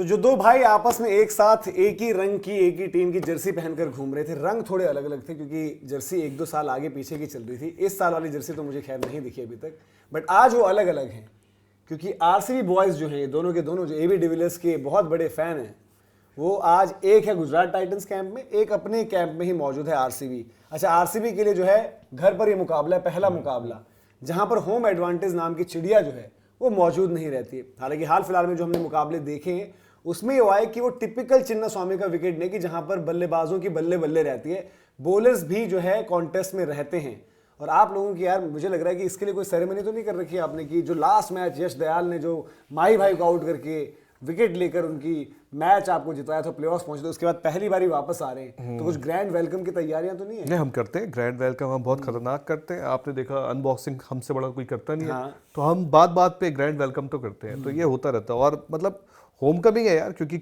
तो जो दो भाई आपस में एक साथ एक ही रंग की एक ही टीम की जर्सी पहनकर घूम रहे थे, रंग थोड़े अलग अलग थे क्योंकि जर्सी 1-2 साल आगे पीछे की चल रही थी। इस साल वाली जर्सी तो मुझे खैर नहीं दिखी अभी तक, बट आज वो अलग अलग हैं क्योंकि आरसीबी बॉयज जो हैं दोनों के दोनों, जो एबी डिविलियर्स के बहुत बड़े फैन हैं, वो आज एक है गुजरात टाइटंस कैंप में, एक अपने कैंप में ही मौजूद है आरसीबी। अच्छा, आरसीबी के लिए जो है घर पर ये मुकाबला है, पहला मुकाबला, जहां पर होम एडवांटेज नाम की चिड़िया जो है वो मौजूद नहीं रहती है। हालांकि हाल फिलहाल में जो हमने मुकाबले देखे हैं उसमें ये हुआ है कि वो टिपिकल चिन्ना स्वामी का विकेट नहीं, कि जहां पर बल्लेबाजों की बल्ले बल्ले रहती है, बॉलर्स भी जो है कॉन्टेस्ट में रहते हैं। और आप लोगों की यार मुझे लग रहा है कि इसके लिए कोई सेरेमनी तो नहीं कर रखी है आपने, कि जो लास्ट मैच यश दयाल ने जो माही भाई को आउट करके विकेट लेकर उनकी मैच आपको जिताया था, प्लेऑफ्स पहुंचे थे, उसके बाद पहली बारी वापस आ रहे हैं, तो कुछ ग्रैंड वेलकम की तैयारियां तो नहीं है? नहीं, हम करते हैं ग्रैंड वेलकम, हम बहुत खतरनाक करते हैं। आपने देखा अनबॉक्सिंग हमसे बड़ा कोई करता नहीं है, तो हम बात बात पे ग्रैंड वेलकम तो करते हैं। तो ये होता रहता है। और मतलब होम कमिंग है यार, क्योंकि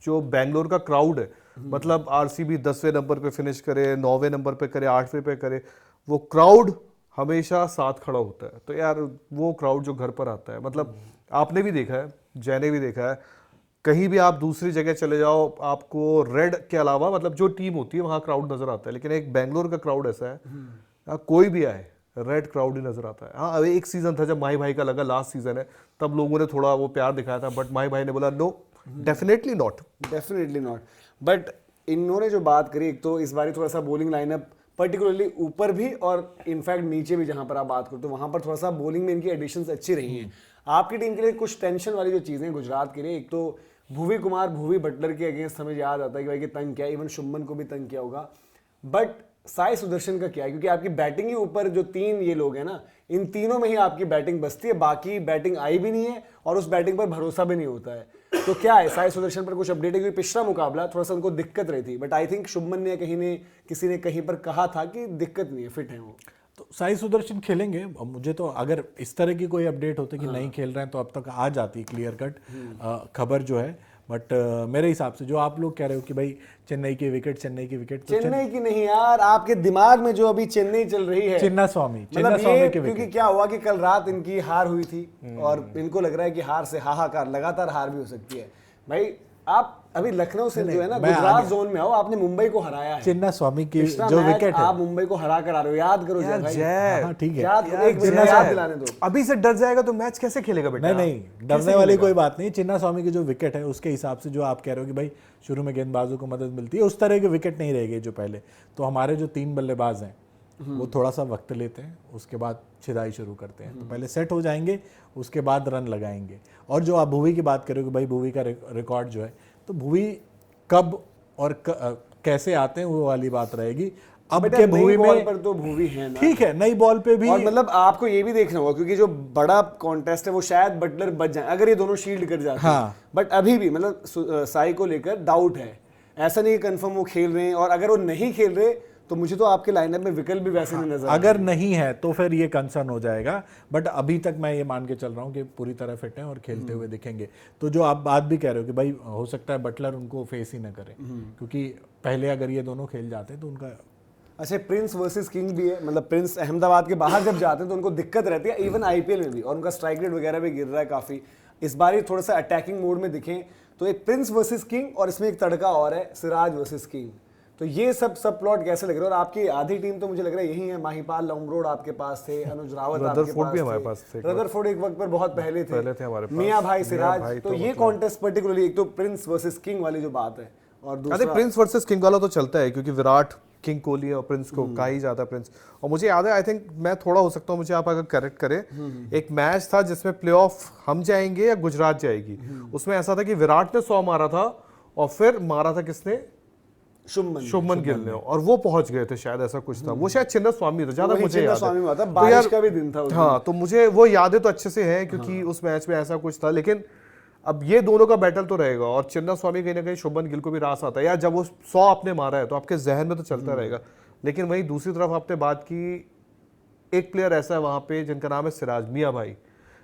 जो बैंगलोर का क्राउड है, मतलब आरसीबी 10वें नंबर पे फिनिश करे, 9वें नंबर पे करे, 8वें पे करे, वो क्राउड हमेशा साथ खड़ा होता है। तो यार वो क्राउड जो घर पर आता है, मतलब आपने भी देखा है, जय ने भी देखा है, कहीं भी आप दूसरी जगह चले जाओ, आपको रेड के अलावा मतलब जो टीम होती है वहां क्राउड नजर आता है, लेकिन एक बैंगलोर का क्राउड ऐसा है, कोई भी आए रेड क्राउड ही नजर आता है। हाँ, अभी एक सीजन था जब माही भाई का लगा, लास्ट सीजन है, तब लोगों ने थोड़ा वो प्यार दिखाया था, बट माही भाई ने बोला no, definitely not, definitely not. But इन्होंने जो बात करी, एक तो इस बारी थोड़ा सा बॉलिंग लाइनअप पर्टिकुलरली ऊपर भी और इनफैक्ट नीचे भी जहां पर आप बात करो, तो वहां पर थोड़ा सा बॉलिंग में इनकी एडिशंस अच्छी रही हैं। आपकी टीम के लिए कुछ टेंशन वाली जो चीजें गुजरात के लिए, एक तो भुवी कुमार, भुवी बटलर के अगेंस्ट हमें याद आता है कि भाई कि तंग किया, इवन शुभमन को भी तंग किया होगा, बट साई सुदर्शन का क्या है? क्योंकि आपकी बैटिंग ही ऊपर जो तीन ये लोग हैं ना, इन तीनों में ही आपकी बैटिंग बसती है, बाकी बैटिंग आई भी नहीं है और उस बैटिंग पर भरोसा भी नहीं होता है। तो क्या है साई सुदर्शन पर कुछ अपडेट है? क्योंकि पिछला मुकाबला थोड़ा सा उनको दिक्कत रही थी, बट आई थिंक शुभमन ने किसी ने कहीं पर कहा था कि दिक्कत नहीं है, फिट है वो। तो साई सुदर्शन खेलेंगे। मुझे तो अगर इस तरह की कोई अपडेट होती कि नहीं खेल रहे हैं तो अब तक आ जाती क्लियर कट खबर जो है, बट मेरे हिसाब से जो आप लोग कह रहे हो कि भाई चेन्नई की विकेट, तो चेन्नई की नहीं यार, आपके दिमाग में जो अभी चेन्नई चल रही है, चिन्ना स्वामी के विकेट। क्योंकि क्या हुआ कि कल रात इनकी हार हुई थी और इनको लग रहा है कि हार से हाहाकार, लगातार हार भी हो सकती है। भाई आप अभी लखनऊ से जो है ना गुजरात जोन में आओ, आपने मुंबई को हराया है, चिन्ना स्वामी की जो विकेट है, आप मुंबई को हरा कर आ रहे हो, याद करो जय। ठीक है, याद दिलाने दो। अभी से डर जाएगा तो मैच कैसे खेलेगा बेटा? नहीं, डरने वाली कोई बात नहीं। चिन्ना स्वामी की जो विकेट है उसके हिसाब से जो आप कह रहे हो कि भाई शुरू में गेंदबाजों को मदद मिलती है, उस तरह की विकेट नहीं रहेगी जो पहले। तो हमारे जो 3 बल्लेबाज हैं वो थोड़ा सा वक्त लेते हैं, उसके बाद छिदाई शुरू करते हैं। तो पहले सेट हो जाएंगे, उसके बाद रन लगाएंगे। और जो आप भुवी की बात करोगे, भाई भुवी का रिकॉर्ड जो है, तो भुवी कब और कैसे आते हैं वो वाली बात रहेगी। अब के भुवी में पर तो भुवी है ना, ठीक है, नई बॉल पे भी। और मतलब आपको ये भी देखना होगा क्योंकि जो बड़ा कॉन्टेस्ट है वो शायद बटलर बच जाए अगर ये दोनों शील्ड कर जाते हैं। बट अभी भी मतलब साई को लेकर डाउट है, ऐसा नहीं कंफर्म वो खेल रहे हैं। और अगर वो नहीं खेल रहे तो मुझे तो आपके लाइनअप में विकल्प भी वैसे नहीं नजर अगर नहीं है तो फिर ये कंसर्न हो जाएगा। बट अभी तक मैं ये मान के चल रहा हूँ कि पूरी तरह फिट हैं और खेलते हुए दिखेंगे। तो जो आप बात भी कह रहे हो कि भाई हो सकता है बटलर उनको फेस ही ना करे, क्योंकि पहले अगर ये दोनों खेल जाते तो उनका। अच्छा, प्रिंस वर्सेस किंग भी है, मतलब प्रिंस अहमदाबाद के बाहर जब जाते हैं तो उनको दिक्कत रहती है, इवन आईपीएल में भी, और उनका स्ट्राइक रेट वगैरह भी गिर रहा है काफी। इस बार ही थोड़ा सा अटैकिंग मोड में दिखे, तो एक प्रिंस वर्सेस किंग और इसमें एक तड़का और है सिराज वर्सेस किंग। तो ये सब प्लॉट कैसे लग रहे हैं? और आपकी आधी टीम तो मुझे लग रहा है यही है, माहीपाल लॉन्गरोड आपके पास थे, अनुज रावत आपके पास थे, रदरफोर्ड एक वक्त पर बहुत पहले थे हमारे पास, मियां भाई सिराज। तो ये कॉन्टेस्ट पर्टिकुलरली एक तो प्रिंस वर्सेस किंग वाली जो बात है, और दूसरा प्रिंस वर्सेस किंग वाला तो चलता है क्योंकि विराट किंग कोहली और प्रिंस को कहा ही जाता है प्रिंस। और मुझे याद है, आई थिंक मैं थोड़ा हो सकता हूँ, मुझे आप अगर करेक्ट करें, एक मैच था जिसमें प्लेऑफ हम जाएंगे या गुजरात जाएगी, उसमें ऐसा था कि विराट ने 100 मारा था और फिर मारा था किसने? शुभमन गिल ने, और वो पहुंच गए थे शायद, ऐसा कुछ था। वो शायद चिन्ना स्वामी था, ज्यादा मुझे याद है, बारिश का भी दिन था। हाँ, तो मुझे वो यादें तो अच्छे से हैं क्योंकि उस मैच में ऐसा कुछ था। लेकिन अब ये दोनों का बैटल तो रहेगा, और चिन्ना स्वामी कहीं ना कहीं शुभमन गिल को भी रास आता है यार, जब वो 100 आपने मारा है तो आपके जहन में तो चलता रहेगा। लेकिन वहीं दूसरी तरफ आपने बात की, एक प्लेयर ऐसा है वहां पे जिनका नाम है सिराज, मियां भाई।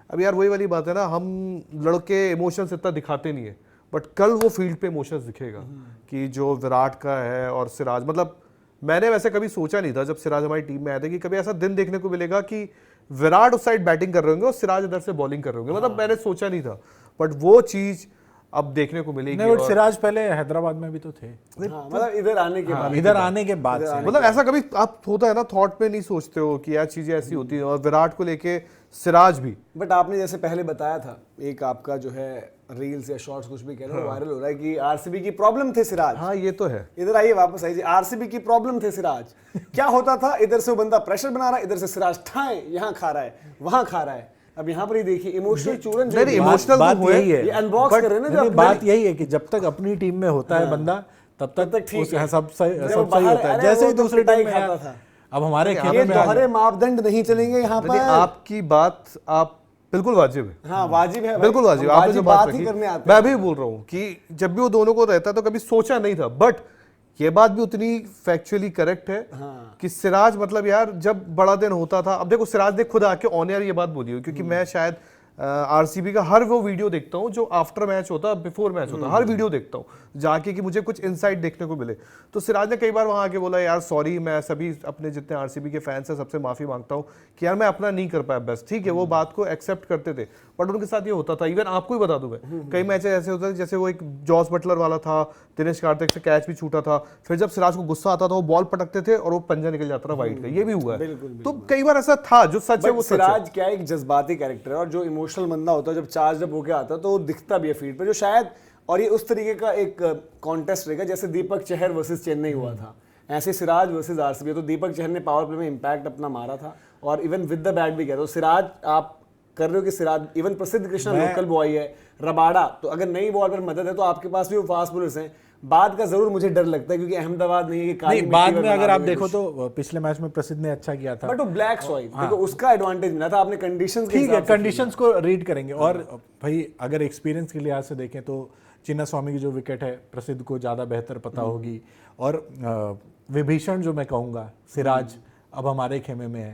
अब यार वही वाली बात है ना, हम लड़के इमोशंस इतना दिखाते नहीं है, बट कल वो फील्ड पे इमोशंस दिखेगा कि जो विराट का है और सिराज, मतलब मैंने वैसे कभी सोचा नहीं था जब सिराज हमारी टीम में आए थे कि कभी ऐसा दिन देखने को मिलेगा कि विराट उस साइड बैटिंग कर रहे होंगे और सिराज इधर से बॉलिंग कर रहे होंगे। मतलब मैंने सोचा नहीं था, बट वो चीज अब देखने को मिलेगी। नहीं, बट सिराज पहले हैदराबाद में भी तो थे। हाँ, मतलब इधर आने के बाद इधर आने के बाद से मतलब ऐसा कभी आप होता है ना, थॉट में नहीं सोचते हो कि यार चीजें ऐसी होती हैं, और विराट को लेके सिराज भी। बट आपने जैसे पहले बताया था, एक आपका जो है रील्स या शॉर्ट्स कुछ भी कह रहे हो वायरल हो रहा है कि आरसीबी की प्रॉब्लम थे सिराज। हाँ ये तो है। इधर आइए, वापस आइए, आरसीबी की प्रॉब्लम थे सिराज। क्या होता था, इधर से वो बंदा प्रेशर बना रहा है, इधर से सिराज ठाए यहाँ खा रहा है, वहां खा रहा है। अब यहाँ पर ही देखिए इमोशनल चूरन जो इमोशनल बात यही है, ये अनबॉक्स कर रहे हैं ना, जो बात यही है कि जब तक अपनी टीम में होता है बंदा तब तक ठीक है, सब सही बाहर होता है। अरे जैसे वो ही तो दूसरे पिटाई टीम में खाता था। अब हमारे ये खेमे में आ दोहरे मापदंड नहीं चलेंगे यहाँ पर। आपकी बात आप बिल्कुल वाजिब है। हाँ वाजिब है भाई, बिल्कुल वाजिब। हम आपने जो बात ही रखी, करने आते मैं भी बोल रहा हूँ कि जब भी वो दोनों को रहता तो कभी सोचा नहीं था, बट ये बात भी उतनी फैक्चुअली करेक्ट है कि सिराज मतलब यार जब बड़ा दिन होता था, अब देखो सिराज ने खुद आके ऑन एयर ये बात बोली हो, क्योंकि मैं शायद आरसीबी का हर वो वीडियो देखता हूँ जो आफ्टर मैच होता है, बिफोर मैच होता है, हर वीडियो देखता हूँ जाके कि मुझे कुछ इनसाइट देखने को मिले। तो सिराज ने कई बार वहां आके बोला यार सॉरी, मैं सभी अपने जितने आरसीबी के फैंस हैं सबसे माफी मांगता हूँ कि यार मैं अपना नहीं कर पाया बेस्ट। ठीक है, वो बात को एक्सेप्ट करते थे, बट उनके साथ ये होता था। इवन आपको ही बता दूं मैं, कई मैचेस ऐसे होते थे, जैसे वो एक जॉस बटलर वाला था, दिनेश कार्तिक से कैच भी छूटा था, फिर जब सिराज को गुस्सा आता था वो बॉल पटकते थे और वो पंजा निकल जाता था वाइड का, ये भी हुआ है। तो कई बार ऐसा था, जो सच है वो सच है। सिराज क्या एक जज्बाती कैरेक्टर है, और जो इमोशनल बंदा होता है जब चार्ज अप होके आता है तो वो दिखता भी है फील्ड पे, जो शायद, और ये उस तरीके का एक कॉन्टेस्ट रहेगा जैसे दीपक चहर वर्सेस चेन्नई हुआ था, ऐसे सिराज वर्सेस आरसीबी। तो दीपक चहर ने पावर प्ले में इंपैक्ट अपना मारा था और इवन विद द बैट भी किया। तो सिराज आप कर रहे हो कि सिराज, इवन प्रसिद्ध कृष्णा लोकल बॉय है, रबाड़ा, तो अगर नई बॉल पर मदद है तो आपके पास भी वो फास्ट बॉलर्स हैं। बाद का जरूर मुझे डर लगता है क्योंकि अहमदाबाद नहीं है कि नहीं, बाद में अगर आप देखो तो पिछले मैच में प्रसिद्ध ने अच्छा किया था, बट वो ब्लैक सॉइल, देखो उसका एडवांटेज मिला था, आपने कंडीशंस ठीक है, कंडीशंस को रीड करेंगे। और भाई अगर एक्सपीरियंस के लिहाज से देखें तो चिन्ना स्वामी की जो विकेट है प्रसिद्ध को ज़्यादा बेहतर पता होगी, और विभीषण जो मैं कहूँगा सिराज अब हमारे खेमे में है,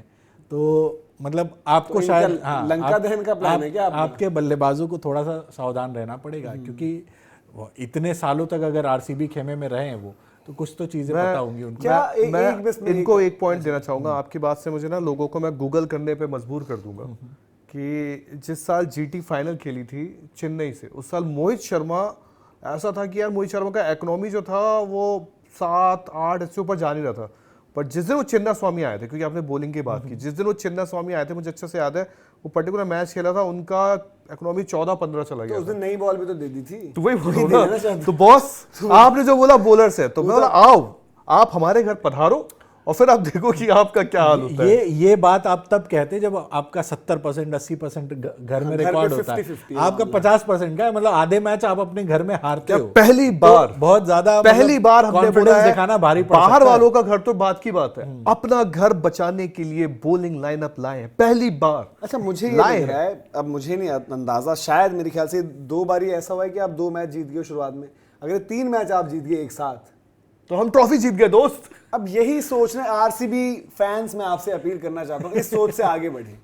तो मतलब आपको तो शायद लंका दहन का प्लान है क्या आपके बल्लेबाजों को थोड़ा सा सावधान रहना पड़ेगा, क्योंकि इतने सालों तक अगर आरसीबी खेमे में रहे हैं वो, तो कुछ तो चीजें पता होंगी उनको। मैं इनको एक पॉइंट देना चाहूंगा आपकी बात से, मुझे ना लोगों को मैं गूगल करने पे मजबूर कर दूंगा कि जिस साल जीटी फाइनल खेली थी चेन्नई से, उस साल मोहित शर्मा, ऐसा था कि यार मोहित शर्मा का इकोनॉमी जो था वो 7-8 इससे ऊपर जा नहीं रहा था, पर जिस दिन वो चिन्ना स्वामी आए थे, क्योंकि आपने बॉलिंग की बात की, जिस दिन वो चिन्ना स्वामी आए थे मुझे अच्छे से याद है, वो पर्टिकुलर मैच खेला था, उनका इकोनॉमी 14-15 चला गया। तो उस दिन नई बॉल भी तो दे दी थी। तो वही बोल रहा हूं ना, तो बॉस आपने जो बोला बॉलर्स है, तो मैं बोला आओ आप हमारे घर पधारो और फिर आप देखो कि आपका क्या हाल होता है। ये बात आप तब कहते जब आपका 70% 80% घर में रिकॉर्ड होता है, आपका 50% का है, मतलब आधे मैच आप अपने घर में हारते हो। पहली बार तो बहुत ज्यादा पहली बार हमने बोला है, दिखाना भारी पड़ बाहर वालों का घर तो बात की बात है, अपना घर बचाने के लिए बॉलिंग लाइनअप लाए हैं पहली बार। अच्छा मुझे ये लग रहा है, अब मुझे नहीं अंदाजा, शायद मेरे ख्याल से 2 बार ऐसा हुआ है कि आप 2 मैच जीत गए शुरुआत में, अगर 3 मैच आप जीत गए एक साथ तो हम ट्रॉफी जीत गए दोस्त। अब यही सोचना आरसीबी फैंस में आपसे अपील करना चाहता हूँ, इस सोच से आगे बढ़े।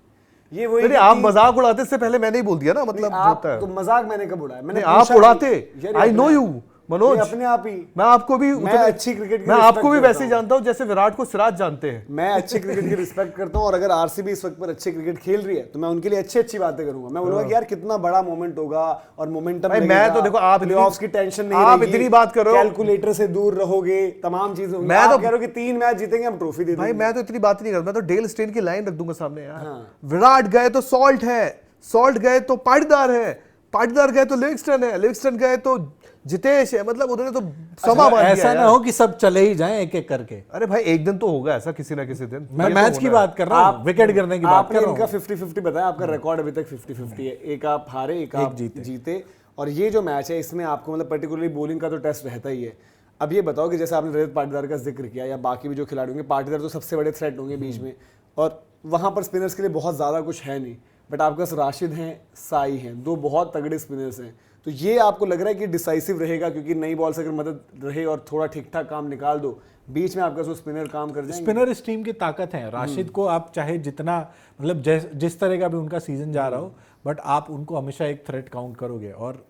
ये वही आप मजाक उड़ाते से पहले मैंने ही बोल दिया ना, मतलब होता है तो मजाक मैंने कब उड़ाया, मैंने आप उड़ाते, आई नो यू मनोज, अपने आप ही मैं आपको भी अच्छी क्रिकेट मैं आपको भी वैसे ही जानता हूं जैसे विराट को सिराज जानते हैं। मैं अच्छी क्रिकेट की रिस्पेक्ट करता हूं, और अगर आरसीबी इस वक्त पर अच्छी क्रिकेट खेल रही है तो मैं उनके लिए अच्छी बातें करूंगा। मैं बोलूंगा कि यार कितना बड़ा मोमेंट होगा और मोमेंटम लगेगा। मैं तो देखो आप प्लेऑफ्स की टेंशन नहीं, आप इतनी बात कर रहे हो, कैलकुलेटर से दूर रहोगे, तमाम चीजें। मैं तो कह रहा हूं कि 3 मैच जीतेंगे हम ट्रॉफी दे देंगे। भाई मैं तो इतनी बात नहीं कर रहा, मैं तो डेल स्टेन की लाइन रख दूंगा सामने यार। विराट गए तो सॉल्ट है, सॉल्ट गए तो पाटीदार है, पाटीदार गए तो लिविंगस्टन है, लिविंगस्टन गए तो जितेश है, मतलब उन्होंने तो समा बांध दिया। ऐसा ना हो कि सब चले ही जाएं एक एक करके। अरे भाई एक दिन तो होगा ऐसा, किसी ना किसी दिन। मैं मैच की बात कर रहा हूं, विकेट गिरने की बात कर रहा हूं। आपने इनका 50-50 बताया, आपका रिकॉर्ड अभी तक 50-50 है, एक आप हारे एक आप जीते। और ये जो मैच है इसमें आपको मतलब पर्टिकुलरली बॉलिंग का तो टेस्ट रहता ही है। अब ये बताओ कि जैसे आपने रजत पाटीदार का जिक्र किया या बाकी भी जो खिलाड़ी होंगे, पाटीदार तो सबसे बड़े थ्रेट होंगे बीच में, और वहां पर स्पिनर्स के लिए बहुत ज्यादा कुछ है नहीं, बट आपके पास राशिद हैं, साई हैं, 2 बहुत तगड़े स्पिनर्स हैं। तो ये आपको लग रहा है कि डिसाइसिव रहेगा, क्योंकि नई बॉल से अगर मदद रहे और थोड़ा ठीक ठाक काम निकाल दो, बीच में आपका स्पिनर काम कर जाएंगे। स्पिनर इस टीम की ताकत है। राशिद को आप चाहे जितना मतलब जिस तरह का भी उनका सीजन जा रहा हो, बट आप उनको हमेशा एक थ्रेट काउंट करोगे। और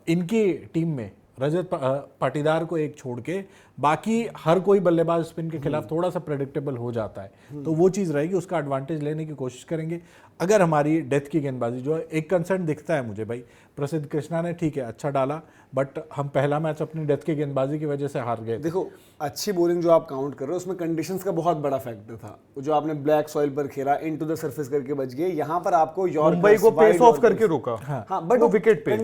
इनकी टीम में रजत पाटीदार को एक छोड़ के बाकी हर कोई बल्लेबाज स्पिन के खिलाफ थोड़ा सा प्रेडिक्टेबल हो जाता है, तो वो चीज़ रहेगी, उसका एडवांटेज लेने की कोशिश करेंगे। अगर हमारी डेथ की गेंदबाजी जो है, एक कंसर्न दिखता है मुझे भाई, प्रसिद्ध कृष्णा ने ठीक है अच्छा डाला, बट हम पहला मैच अपनी डेथ की गेंदबाजी की वजह से हार गए। देखो अच्छी बॉलिंग जो आप काउंट कर रहे हो उसमें कंडीशंस का बहुत बड़ा फैक्टर था। जो आपने ब्लैक सॉइल पर खेला, इनटू द सरफेस करके बच गए। यहाँ पर आपको मुंबई को पेस ऑफ करके रोका। हाँ बट विकेट पे,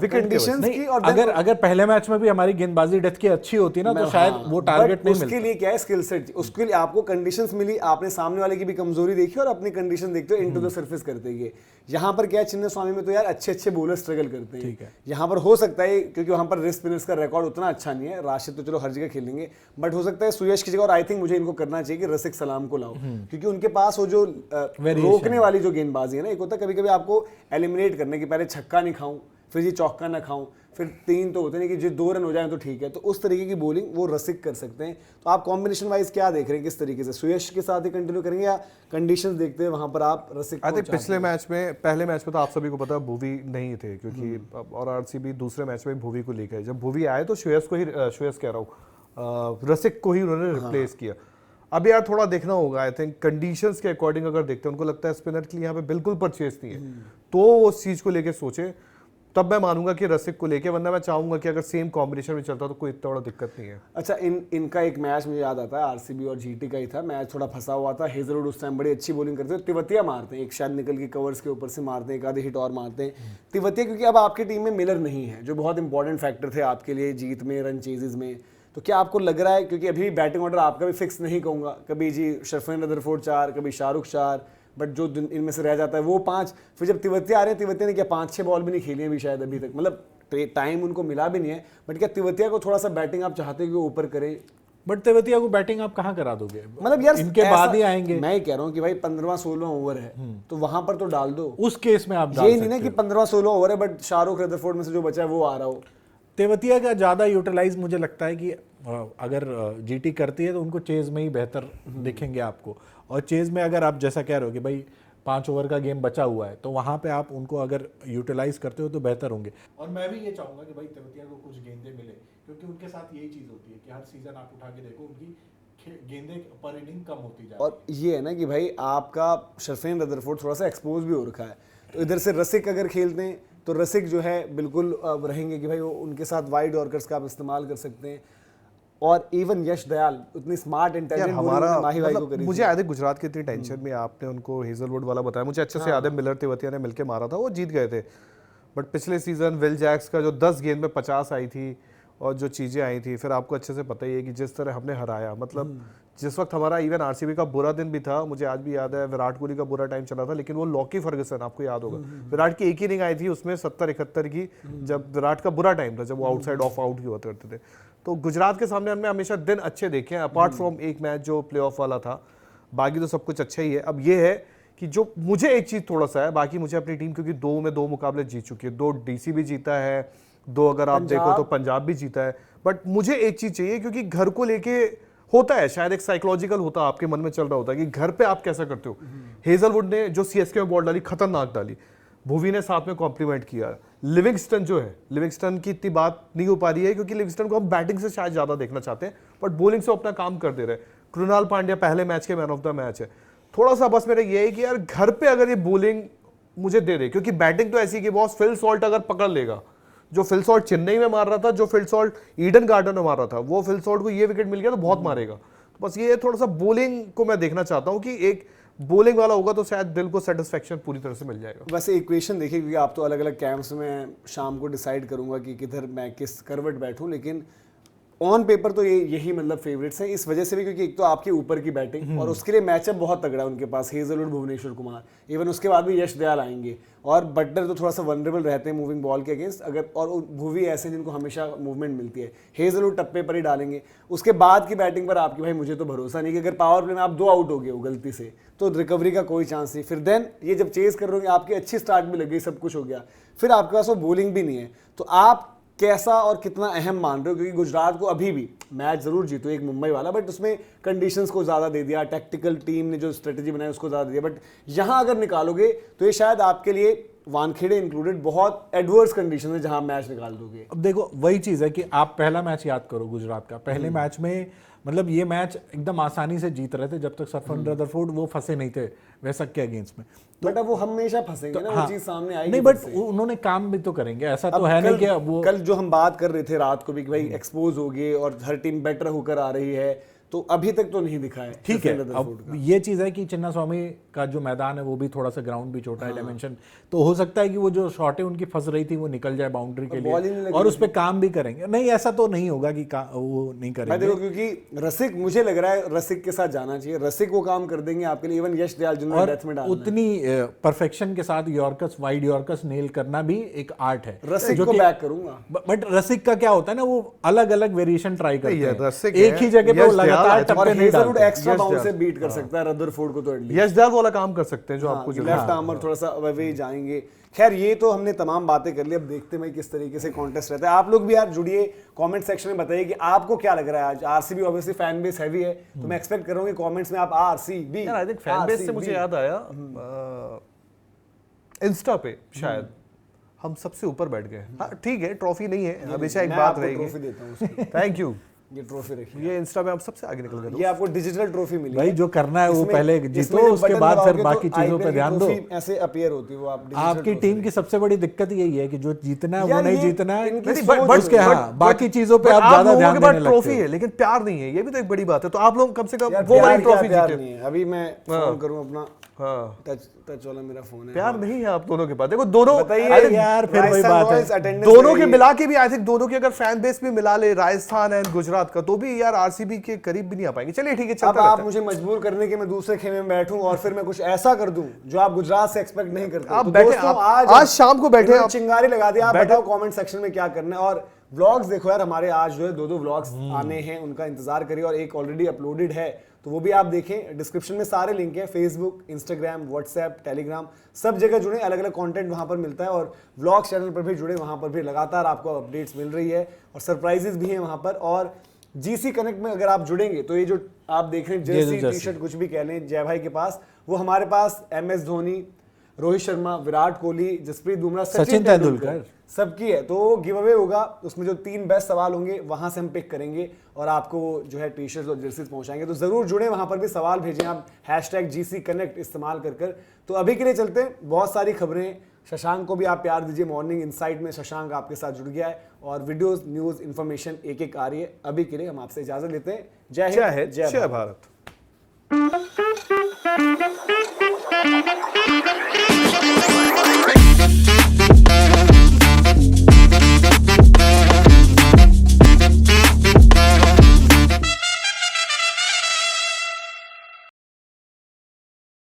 कंडीशंस की। और अगर पहले मैच में भी हमारी गेंदबाजी डेथ की अच्छी होती ना तो शायद वो टारगेट नहीं मिलता। उसके लिए क्या है, स्किल सेट, उसके लिए आपको कंडीशंस मिली, आपने सामने वाले की भी कमजोरी देखी और अपनी कंडीशन देखते हो इनटू द सरफेस करते गए। यहाँ पर क्या है, चिन्नास्वामी में तो यार अच्छे बॉलर स्ट्रगल करते हैं। यहाँ पर हो सकता है क्योंकि वहां पर रिस्ट स्पिनर्स का रिकॉर्ड उतना अच्छा नहीं है, राशिद तो चलो हर जगह खेलेंगे, बट हो सकता है सुयश की जगह, और आई थिंक मुझे इनको करना चाहिए कि रसिक सलाम को लाओ, क्योंकि उनके पास वो जो रोकने वाली जो गेंदबाजी है ना, एक होता है कभी कभी आपको एलिमिनेट करने के पहले छक्का नहीं खाऊं फिर ये चौका ना खाऊं फिर 3 तो होते नहीं कि जो 2 रन हो जाए तो ठीक है, तो उस तरीके की बॉलिंग वो रसिक कर सकते हैं। तो आप कॉम्बिनेशन वाइज क्या देख रहे हैं, किस तरीके से सुयश के साथ ही कंटिन्यू करेंगे या कंडीशंस देखते हैं वहां पर आप रसिक? आई थिंक पिछले मैच में, पहले मैच में तो आप सभी को पता भुवी नहीं थे क्योंकि और आरसीबी दूसरे मैच में भुवी को लेकर, जब भुवी आए तो श्रेयस कह रहा हूँ रसिक को ही उन्होंने रिप्लेस किया। अब यार थोड़ा देखना होगा, आई थिंक कंडीशंस के अकॉर्डिंग अगर देखते हैं, उनको लगता है स्पिनर के लिए यहाँ पे बिल्कुल परचेस नहीं है तो उस चीज को लेके सोचे, तब मैं मानूंगा कि रसिक को लेके, वरना मैं चाहूंगा कि अगर सेम कॉम्बिनेशन में चलता तो कोई इतना बड़ा दिक्कत नहीं है। अच्छा इनका एक मैच मुझे याद आता है, आरसीबी और जीटी का ही था, मैच थोड़ा फंसा हुआ था, हेजलवुड उस टाइम बड़ी अच्छी बॉलिंग करते थे, तिवतिया मारते हैं, एक शायद निकल के कवर्स के ऊपर से मारते हैं, एक आधे हिट और मारते हैं तिवतिया, क्योंकि अब आपकी टीम में मिलर नहीं है जो बहुत इंपॉर्टेंट फैक्टर थे आपके लिए जीत में, रन चेजेस में। तो क्या आपको लग रहा है, क्योंकि अभी बैटिंग ऑर्डर आपका भी फिक्स नहीं कहूंगा, कभी जी शरफेन रदरफोर्ड 4, कभी शाहरुख 4, बट जो इनमें से रह जाता है वो 5, फिर जब तिवतिया आ रहे हैं, तिवतिया ने क्या 5-6 बॉल भी नहीं खेली अभी शायद अभी तक, मतलब टाइम उनको मिला भी नहीं है, बट क्या तिवतिया को थोड़ा सा बैटिंग आप चाहते हो कि वो ऊपर करे? बट तिवतिया को बैटिंग आप कहाँ करा दोगे, मतलब यार इनके बाद ही आएंगे। मैं कह रहा हूँ कि भाई 15वां-16वां ओवर है तो वहां पर तो डाल दो, उस केस में आप ये नहीं ना कि 15वां-16वां ओवर है बट शाहरुख रदरफोर्ड में से जो बचा है वो आ रहा हो। तिवतिया का ज़्यादा यूटिलाइज मुझे लगता है कि अगर जीटी करती है तो उनको चेज में ही बेहतर दिखेंगे आपको, और चेज में अगर आप जैसा कह रहे हो कि भाई 5 ओवर का गेम बचा हुआ है तो वहाँ पे आप उनको अगर यूटिलाइज करते हो तो बेहतर होंगे। और मैं भी ये चाहूँगा कि भाई तिवतिया को कुछ गेंदें मिले, क्योंकि उनके साथ यही चीज़ होती है कि हर सीजन आप उठा के देखो उनकी गेंदें पर इनिंग कम होती जाती है। और ये है ना कि भाई आपका शरफेन रदरफोर्ड थोड़ा सा एक्सपोज भी हो रखा है, तो इधर से रसिक अगर खेलते हैं तो रसिक जो है बिल्कुल रहेंगे कि भाई वो उनके साथ वाइड यॉर्कर्स का आप इस्तेमाल कर सकते हैं। और इवन यश दयाल उतनी स्मार्ट इंटेलिजेंट हमारा माही भाई को करी, मुझे याद है गुजरात की इतनी टेंशन में आपने उनको हेजलवुड वाला बताया, मुझे अच्छे से याद है मिलर तिवतिया ने मिलके मारा था, वो जीत गए थे। बट पिछले सीजन विल जैक्स का जो 10 गेंद में 50 आई थी और जो चीज़ें आई थी, फिर आपको अच्छे से पता ही है कि जिस तरह हमने हराया, मतलब जिस वक्त हमारा इवन आरसीबी का बुरा दिन भी था, मुझे आज भी याद है विराट कोहली का बुरा टाइम चला था, लेकिन वो लॉकी फर्गसन आपको याद होगा, विराट की एक ही इनिंग आई थी उसमें 70-71 की, जब विराट का बुरा टाइम था, जब वो आउटसाइड ऑफ आउट की हुआ करते थे। तो गुजरात के सामने हमने हमेशा दिन अच्छे देखे हैं, अपार्ट फ्रॉम एक मैच जो प्लेऑफ वाला था, बाकी तो सब कुछ अच्छा ही है। अब ये है कि जो मुझे एक चीज़ थोड़ा सा है, बाकी मुझे अपनी टीम क्योंकि 2 में 2 मुकाबले जीत चुकी है, 2 डीसी भी जीता है, 2 अगर आप देखो तो पंजाब भी जीता है, बट मुझे एक चीज़ चाहिए क्योंकि घर को लेके होता है, शायद एक साइकोलॉजिकल होता है, आपके मन में चल रहा होता है कि घर पे आप कैसा करते हो। हेजलवुड ने जो सीएसके में बॉल डाली खतरनाक डाली, भुवी ने साथ में कॉम्प्लीमेंट किया, लिविंगस्टन जो है, लिविंगस्टन की इतनी बात नहीं हो पा रही है क्योंकि लिविंगस्टन को हम बैटिंग से शायद ज्यादा देखना चाहते हैं, बट बॉलिंग से अपना काम कर दे रहे हैं। कृणाल पांड्या पहले मैच के मैन ऑफ द मैच है। थोड़ा सा बस मेरा ये है कि यार घर पे अगर ये बॉलिंग मुझे दे दे, क्योंकि बैटिंग तो ऐसी कि बॉस फिल सॉल्ट अगर पकड़ लेगा, जो फिल सॉल्ट चेन्नई में मार रहा था, जो फिल सॉल्ट ईडन गार्डन में मार रहा था, वो फिल सॉल्ट को ये विकेट मिल गया तो बहुत मारेगा। तो बस ये थोड़ा सा बॉलिंग को मैं देखना चाहता हूँ कि एक बॉलिंग वाला होगा तो शायद दिल को सेटिस्फेक्शन पूरी तरह से मिल जाएगा। वैसे इक्वेशन देखिए, क्योंकि आप तो अलग अलग कैंप्स में शाम को डिसाइड करूंगा कि किधर मैं किस करवट बैठूं, लेकिन ऑन पेपर तो यही मतलब फेवरेट्स हैं, इस वजह से भी क्योंकि एक तो आपके ऊपर की बैटिंग और उसके लिए मैचअप बहुत तगड़ा है उनके पास, हेजलवुड, भुवनेश्वर कुमार, इवन उसके बाद भी यश दयाल आएंगे, और बटलर तो थोड़ा सा वनरेबल रहते हैं मूविंग बॉल के अगेंस्ट, अगर और भुवी ऐसे जिनको हमेशा मूवमेंट मिलती है, हेजलवुड टप्पे पर ही डालेंगे। उसके बाद की बैटिंग पर आपकी भाई मुझे तो भरोसा नहीं कि अगर पावर प्ले में आप 2 आउट हो गए हो गलती से तो रिकवरी का कोई चांस नहीं। फिर देन ये जब चेज कर रहे हो, आपकी अच्छी स्टार्ट भी लग गई, सब कुछ हो गया, फिर आपके पास वो बॉलिंग भी नहीं है, तो आप कैसा और कितना अहम मान रहे हो? क्योंकि गुजरात को अभी भी मैच जरूर जीतो एक मुंबई वाला, बट उसमें कंडीशंस को ज़्यादा दे दिया, टैक्टिकल टीम ने जो स्ट्रेटजी बनाई उसको ज़्यादा दिया, बट यहाँ अगर निकालोगे तो ये शायद आपके लिए वानखेड़े इंक्लूडेड बहुत एडवर्स कंडीशन है जहां मैच निकाल दोगे। अब देखो वही चीज है कि आप पहला मैच याद करो गुजरात का, पहले मैच में मतलब ये मैच एकदम आसानी से जीत रहे थे जब तक सरफन रदरफोर्ड वो फंसे नहीं थे वेसक के अगेंस्ट में। बट अब वो हमेशा फंसेंगे ना, वो चीज सामने आएगी नहीं, बट उन्होंने काम भी तो करेंगे, ऐसा तो है नहीं कि वो कल जो हम बात कर रहे थे रात को भी कि भाई एक्सपोज हो गए और हर टीम बेटर होकर आ रही है, तो अभी तक तो नहीं दिखा है। ठीक है, अब ये चीज है कि चिन्ना स्वामी का जो मैदान है वो भी थोड़ा सा ग्राउंड भी छोटा है, डायमेंशन, तो हो सकता है कि वो जो शॉटें उनकी फंस रही थी वो निकल जाए बाउंड्री के लिए, और उस पर काम भी करेंगे। नहीं, ऐसा तो नहीं होगा कि वो नहीं करेंगे। देखो क्योंकि रसिक, मुझे लग रहा है रसिक के साथ जाना चाहिए, रसिक वो काम कर देंगे आपके लिए। इवन यश दयाल जिन्होंने डेथ में डाला, उतनी परफेक्शन के साथ यॉर्कस, वाइड यॉर्कस नेल करना भी एक आर्ट है। रसिक को बैक करूंगा, बट रसिक का क्या होता है ना, वो अलग अलग वेरिएशन ट्राई करते हैं, रसिक एक ही जगह पे वो लगातार टप्पे नहीं डालते। एक्स्ट्रा बाउंस से बीट कर सकता है रदरफोर्ड को, तो एटलीस्ट यश दयाल वाला काम कर सकते हैं जो आपको लेफ्ट आर्मर थोड़ा सा अवे जाएंगे। खैर ये तो हमने तमाम बातें कर ली, अब देखते हैं किस तरीके से कॉन्टेस्ट रहता है। आप लोग भी यार जुड़िए, कमेंट सेक्शन में बताइए कि आपको क्या लग रहा है। आज RCB obviously fan base heavy है, तो मैं एक्सपेक्ट कर रहा हूं कि कमेंट्स में आप आरसीबी, यार आई थिंक फैन बेस से मुझे याद आया, इंस्टा पे शायद हम सबसे ऊपर बैठ गए। हाँ ठीक है, ट्रॉफी नहीं है, हमेशा एक बात रहेगी। ट्रॉफी देता हूं उसकी। Thank you. ये ट्रॉफी रखिए, ये इंस्टा पे हम सबसे आगे निकल गए। ये आपको डिजिटल ट्रॉफी मिली भाई, जो करना है वो पहले जीतो, उसके बाद फिर बाकी चीजों पे ध्यान दो। ऐसे अपीयर होती है वो, आप आपकी टीम की सबसे बड़ी दिक्कत यही है कि जो जीतना है वो नहीं जीतना है, बट उसके बाकी चीजों पे आप ज्यादा ध्यान देने लगते हो। ट्रॉफी है लेकिन प्यार नहीं है, ये भी तो एक बड़ी बात है। तो आप लोग कम से कम वो वाली ट्रॉफी जीते। अभी मैं फोन करूं अपना, हाँ टच वाला मेरा फोन है। प्यार नहीं है आप दोनों के पास। देखो दोनों यार फिर वही बात है, दोनों के मिला के भी आई थिंक दोनों की अगर फैन बेस भी मिला ले, राजस्थान एंड गुजरात का, तो भी यार आरसीबी के करीब भी नहीं आ पाएंगे। चलिए ठीक है, चलता रहता है। आप मुझे मजबूर करने के मैं दूसरे खेमे में बैठूं और फिर मैं कुछ ऐसा कर दूं जो आप गुजरात से एक्सपेक्ट नहीं करते। आप बैठे, आज शाम को बैठे, चिंगारी लगा दिया। आप बताओ कमेंट सेक्शन में क्या करना है। और व्लॉग्स देखो यार, हमारे आज जो है 2 व्लॉग्स आने हैं, उनका इंतजार करिए। और एक ऑलरेडी अपलोडेड है तो वो भी आप देखें। डिस्क्रिप्शन में सारे लिंक हैं, फेसबुक, इंस्टाग्राम, व्हाट्सएप, टेलीग्राम, सब जगह जुड़े। अलग अलग कंटेंट वहां पर मिलता है। और व्लॉग चैनल पर भी जुड़े, वहां पर भी लगातार आपको अपडेट्स मिल रही है और सरप्राइजेस भी हैं वहां पर। और जीसी कनेक्ट में अगर आप जुड़ेंगे तो ये जो आप देख रहे हैं जर्सी, टी शर्ट, कुछ भी कह लें, जय भाई के पास, वो हमारे पास MS धोनी, रोहित शर्मा, विराट कोहली, जसप्रीत बुमराह, सचिन तेंदुलकर सबकी है। तो गिव अवे होगा, उसमें जो 3 बेस्ट सवाल होंगे वहां से हम पिक करेंगे और आपको जो है टी शर्ट और जर्सीज पहुंचाएंगे। तो जरूर जुड़े, वहां पर भी सवाल भेजें आप #GC Connect इस्तेमाल कर। तो अभी के लिए चलते हैं, बहुत सारी खबरें। शशांक को भी आप प्यार दीजिए, मॉर्निंग इनसाइट में शशांक आपके साथ जुड़ गया है और वीडियोस, न्यूज, इन्फॉर्मेशन एक आ रही है। अभी के लिए हम आपसे इजाजत लेते हैं। जय हिंद, जय भारत।